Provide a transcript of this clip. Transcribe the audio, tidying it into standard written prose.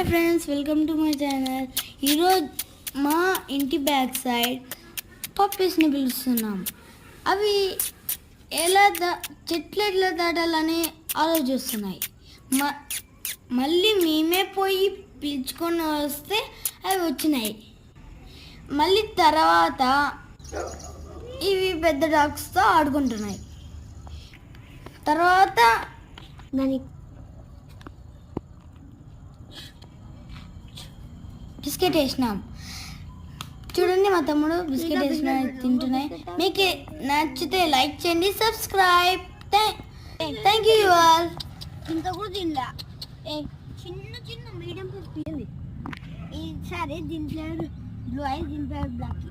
Hi friends, welcome to my channel. ఈరోజు మా ఇంటి బ్యాక్ సైడ్ పప్పీస్ని పిలుస్తున్నాం. అవి చెట్లు ఎట్లా దాటాలని ఆలోచిస్తున్నాయి. మళ్ళీ మేమే పోయి పిలుచుకొని వస్తే అవి వచ్చినాయి. మళ్ళీ తర్వాత ఇవి పెద్ద డాగ్స్తో ఆడుకుంటున్నాయి. తర్వాత బిస్కెట్ వేసినాం. చూడండి, మా తమ్ముడు బిస్కెట్ వేసిన తింటున్నాయి. మీకు నచ్చితే లైక్ చేయండి, సబ్స్క్రైబ్. Thank you all. ఇంత కూడా తినలే, చిన్న చిన్న మీడియం సైజ్ తీయండి. ఈసారి దీంట్లో బ్లూ ఐస్, దీంట్లో బ్లాక్.